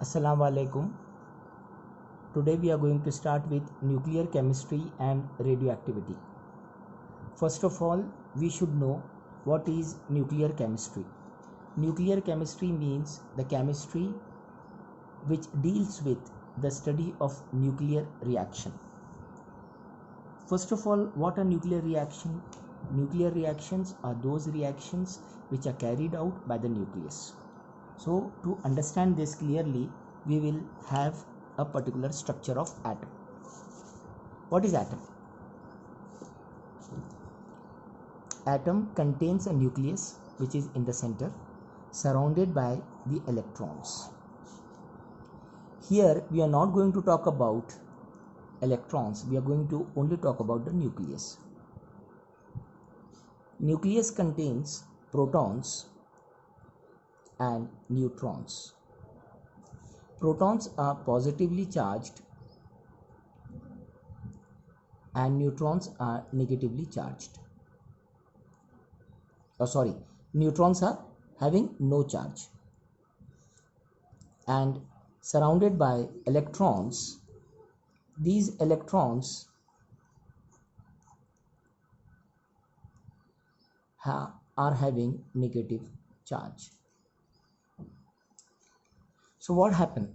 Assalamu alaikum. Today we are going to start with nuclear chemistry and radioactivity. First of all, we should know what is nuclear chemistry. Nuclear chemistry means the chemistry which deals with the study of nuclear reaction. First of all, what are nuclear reaction? Nuclear reactions are those reactions which are carried out by the nucleus. So to understand this clearly, we will have a particular structure of atom. What is atom? Atom contains a nucleus which is in the center, surrounded by the electrons. Here we are not going to talk about electrons, we are going to only talk about the nucleus. Nucleus contains protons and neutrons. Protons are positively charged and neutrons are negatively charged. Neutrons are having no charge and surrounded by electrons. These electrons are having negative charge. So what happened?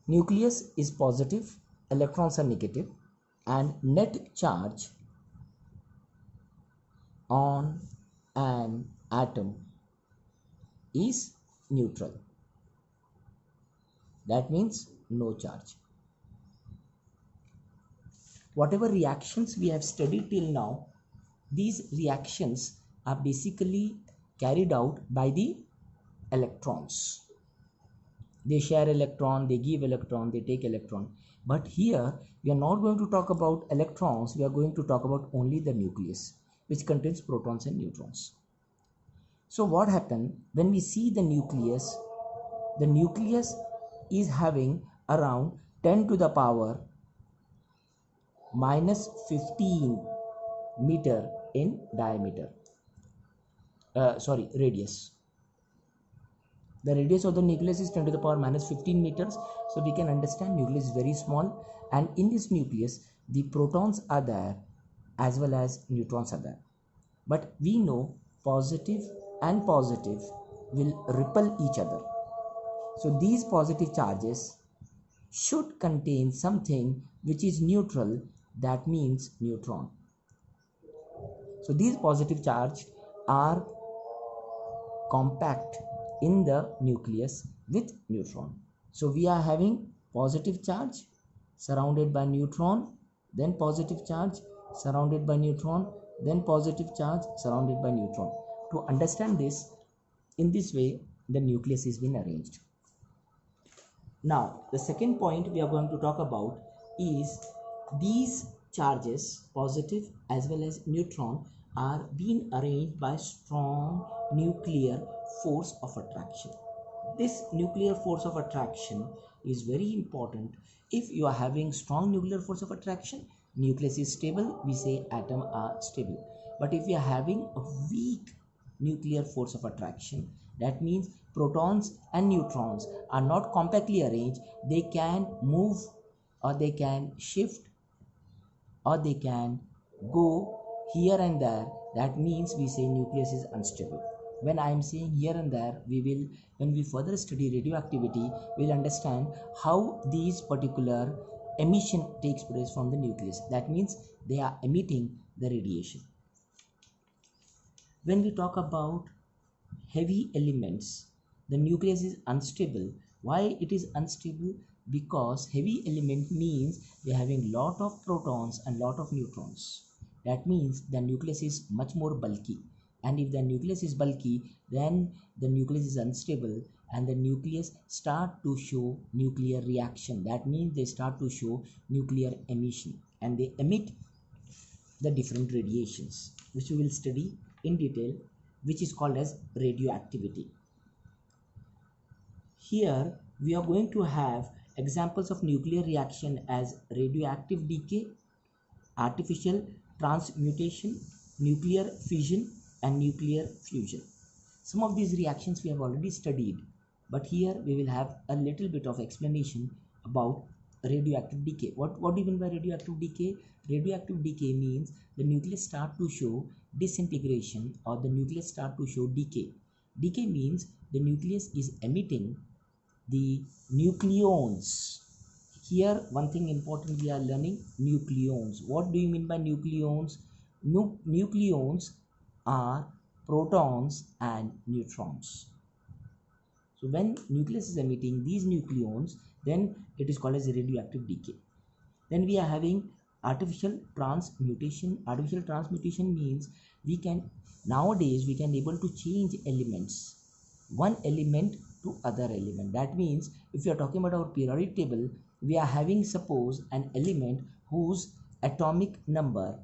Nucleus is positive, electrons are negative, and net charge on an atom is neutral. That means no charge. Whatever reactions we have studied till now, these reactions are basically carried out by the electrons. They share electron, they give electron, they take electron. But here we are not going to talk about electrons, we are going to talk about only the nucleus, which contains protons and neutrons. So what happened when we see the nucleus? The nucleus is having around 10 to the power minus 15 meter in diameter. Radius. The radius of the nucleus is 10 to the power minus 15 meters. So we can understand nucleus is very small, and in this nucleus the protons are there as well as neutrons are there. But we know positive and positive will repel each other. So these positive charges should contain something which is neutral, that means neutron. So these positive charges are compact in the nucleus with neutron. So we are having positive charge surrounded by neutron, then positive charge surrounded by neutron, then positive charge surrounded by neutron. To understand this, in this way the nucleus is being arranged. Now the second point we are going to talk about is these charges, positive as well as neutron, are being arranged by strong nuclear force of attraction. This nuclear force of attraction is very important. If you are having strong nuclear force of attraction, nucleus is stable, we say atom are stable. But if you are having a weak nuclear force of attraction, that means protons and neutrons are not compactly arranged, they can move or they can shift or they can go here and there. That means we say nucleus is unstable. When I am saying here and there, when we further study radioactivity, we will understand how these particular emission takes place from the nucleus. That means they are emitting the radiation. When we talk about heavy elements, the nucleus is unstable. Why it is unstable? Because heavy element means they are having lot of protons and lot of neutrons. That means the nucleus is much more bulky, and if the nucleus is bulky, then the nucleus is unstable and the nucleus start to show nuclear reaction. That means they start to show nuclear emission and they emit the different radiations, which we will study in detail, which is called as radioactivity. Here we are going to have examples of nuclear reaction as radioactive decay, artificial transmutation, nuclear fission and nuclear fusion. Some of these reactions we have already studied but here we will have a little bit of explanation about radioactive decay. What do you mean by radioactive decay? Radioactive decay means the nucleus start to show disintegration, or the nucleus start to show decay. Decay means the nucleus is emitting the nucleons. Here one thing important we are learning: nucleons. What do you mean by nucleons? Nucleons are protons and neutrons. So when nucleus is emitting these nucleons, then it is called as radioactive decay. Then we are having artificial transmutation. Artificial transmutation means nowadays we can able to change elements, one element to other element. That means if you are talking about our periodic table, we are having, suppose, an element whose atomic number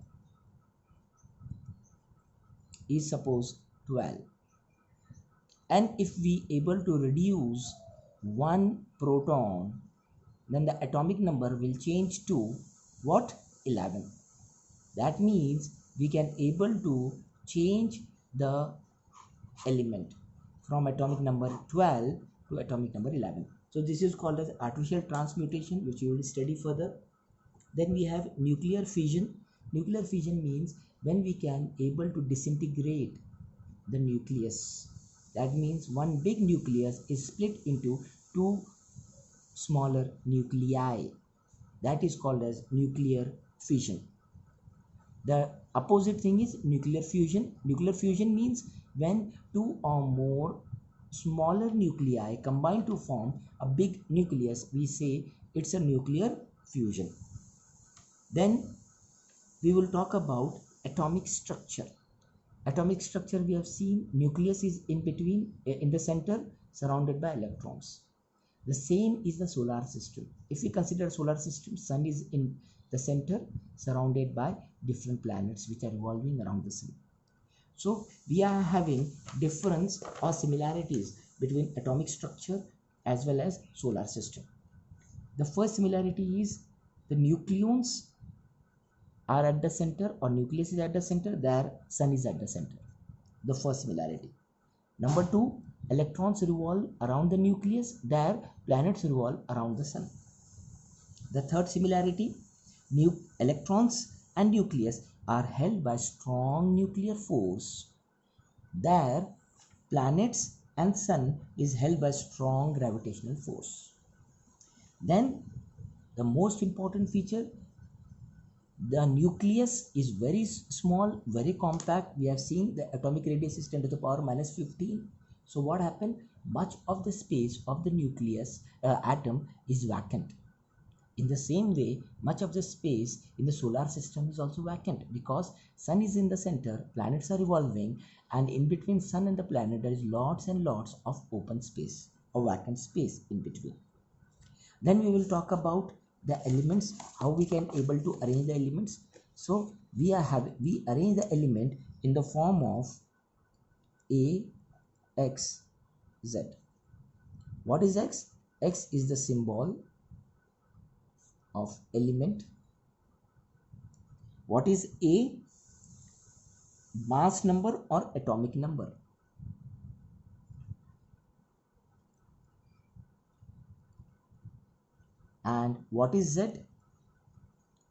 is suppose 12, and if we able to reduce one proton, then the atomic number will change to what? 11. That means we can able to change the element from atomic number 12 to atomic number 11. So this is called as artificial transmutation, which you will study further. Then we have nuclear fission. Nuclear fission means when we can able to disintegrate the nucleus. That means one big nucleus is split into two smaller nuclei. That is called as nuclear fission. The opposite thing is nuclear fusion. Nuclear fusion means when two or more smaller nuclei combine to form a big nucleus, we say it's a nuclear fusion. Then we will talk about atomic structure. Atomic structure, we have seen nucleus is in between, in the center, surrounded by electrons. The same is the solar system. If we consider solar system, sun is in the center, surrounded by different planets which are revolving around the sun. So we are having difference or similarities between atomic structure as well as solar system. The first similarity is the nucleons are at the center, or nucleus is at the center, their sun is at the center. The first similarity. Number two, electrons revolve around the nucleus, their planets revolve around the sun. The third similarity, electrons and nucleus are held by strong nuclear force. Their planets and sun is held by strong gravitational force. Then the most important feature, the nucleus is very small, very compact. We have seen the atomic radius is 10 to the power minus 15. So what happened? Much of the space of the nucleus atom is vacant. In the same way, much of the space in the solar system is also vacant, because sun is in the center, planets are revolving, and in between sun and the planet there is lots and lots of open space or vacant space in between. Then we will talk about the elements, how we can able to arrange the elements. So we arrange the element in the form of A, X, Z. What is X? X is the symbol of element. What is A? Mass number or atomic number. And what is Z?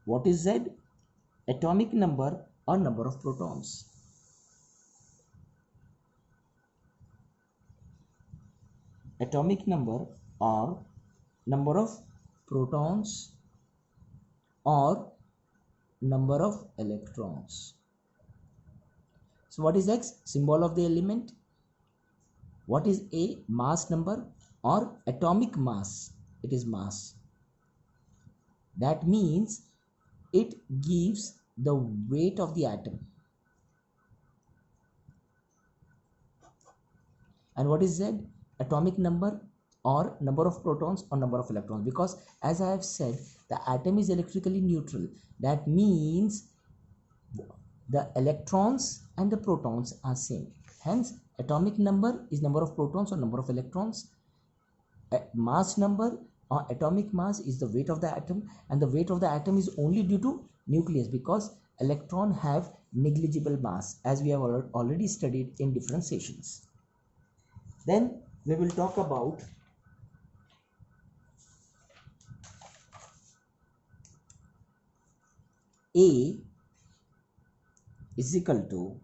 What is Z? Atomic number or number of protons. Atomic number or number of protons or number of electrons. So what is X? Symbol of the element. What is A? Mass number or atomic mass. It is mass. That means it gives the weight of the atom. And what is Z? Atomic number or number of protons or number of electrons. Because as I have said, the atom is electrically neutral. That means the electrons and the protons are same. Hence, atomic number is number of protons or number of electrons. Mass number or atomic mass is the weight of the atom, and the weight of the atom is only due to nucleus, because electron have negligible mass, as we have already studied in different sessions. Then we will talk about A is equal to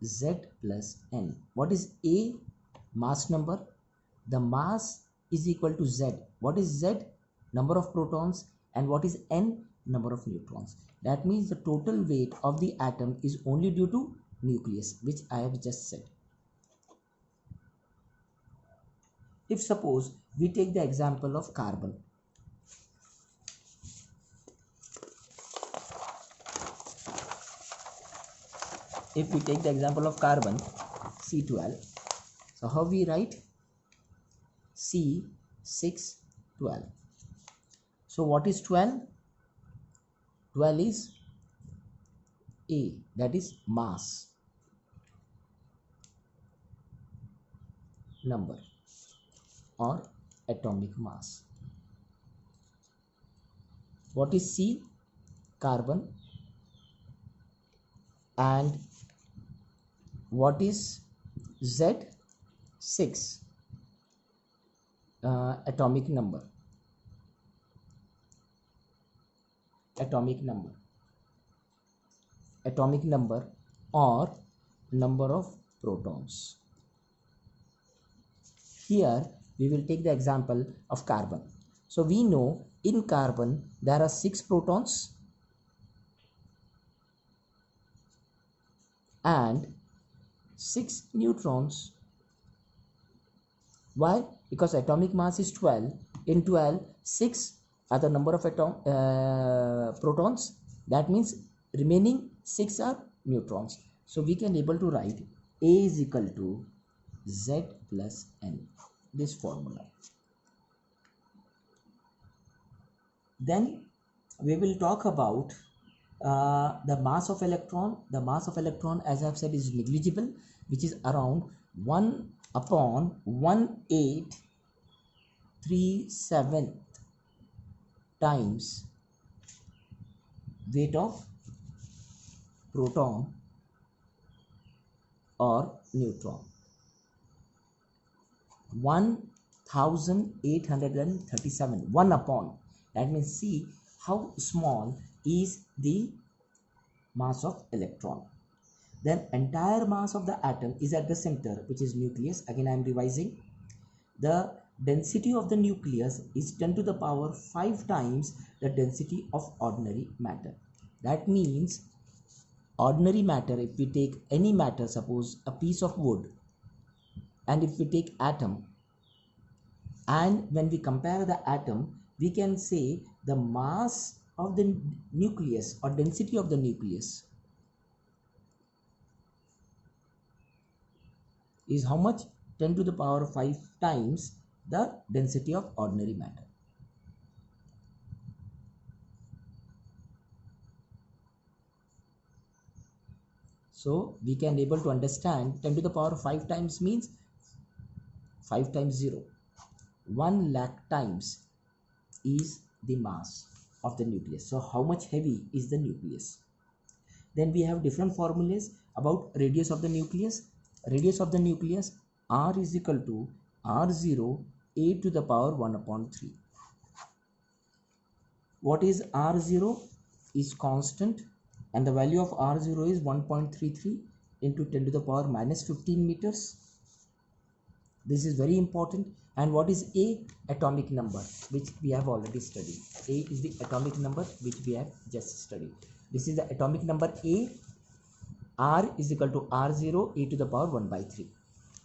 Z plus N. What is A? Mass number. The mass is equal to Z. What is Z? Number of protons. And what is N? Number of neutrons. That means the total weight of the atom is only due to nucleus, which I have just said. If suppose we take the example of carbon. If we take the example of carbon, C12. So how we write? C612. So what is 12? 12 is A, that is mass number or atomic mass. What is C? Carbon. And what is Z? 6, atomic number. Atomic number or number of protons. Here we will take the example of carbon. So we know in carbon there are 6 protons and 6 neutrons. Why? Because atomic mass is 12. In 12, 6 are the number of protons. That means remaining 6 are neutrons. So we can able to write A is equal to Z plus N. This formula. Then we will talk about the mass of electron. The mass of electron, as I have said, is negligible, which is around 1/1837 times weight of proton or neutron. 1837, 1 upon. That means see how small is the mass of electron. Then entire mass of the atom is at the center, which is nucleus. Again I am revising. The density of the nucleus is 10 to the power 5 times the density of ordinary matter. That means ordinary matter, if we take any matter, suppose a piece of wood, and if we take atom, and when we compare the atom, we can say the mass of the nucleus or density of the nucleus is how much? 10 to the power 5 times the density of ordinary matter. So we can able to understand 10 to the power 5 times means 5 times 0. 1 lakh times is the mass of the nucleus. So how much heavy is the nucleus? Then we have different formulas about radius of the nucleus. Radius of the nucleus, R is equal to R0 a to the power 1 upon 3. What is R0? Is constant, and the value of R0 is 1.33 into 10 to the power minus 15 meters. This is very important. And what is A? Atomic number, which we have already studied. A is the atomic number which we have just studied. This is the atomic number A. R is equal to R0 a to the power 1 by 3.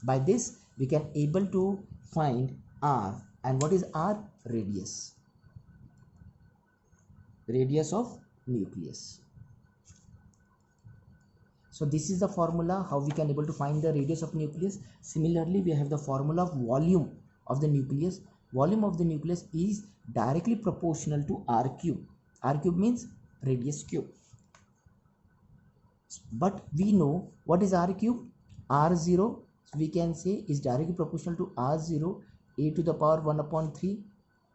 By this we can able to find R. And what is R? Radius. Radius of nucleus. So this is the formula how we can able to find the radius of nucleus. Similarly, we have the formula of volume of the nucleus. Volume of the nucleus is directly proportional to R cube. R cube means radius cube. But we know what is R cube? R0, so we can say is directly proportional to R0 a to the power 1 upon 3.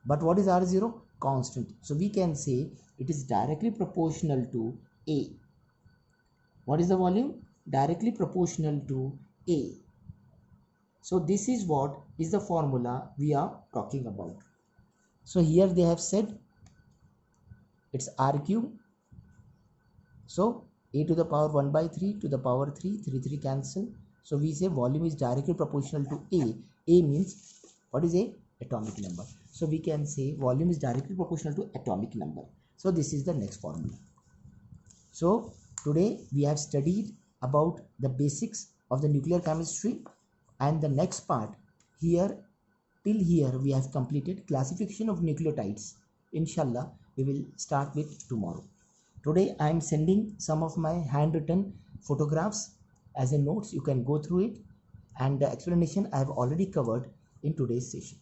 But what is R0? Constant. So we can say it is directly proportional to A. What is the volume? Directly proportional to A. So this is what is the formula we are talking about. So here they have said it's r cube. So a to the power 1 by 3 to the power 3 cancel. So we say volume is directly proportional to A. A means what is A? Atomic number. So we can say volume is directly proportional to atomic number. So this is the next formula. So today we have studied about the basics of the nuclear chemistry, and the next part here, till here we have completed classification of nucleotides. Inshallah we will start with tomorrow. Today I am sending some of my handwritten photographs as a notes. You can go through it, and the explanation I have already covered in today's session.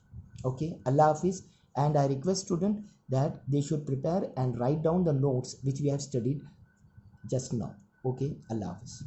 Okay, Allah Hafiz. And I request student that they should prepare and write down the notes which we have studied just now. Okay, Allah Hafiz.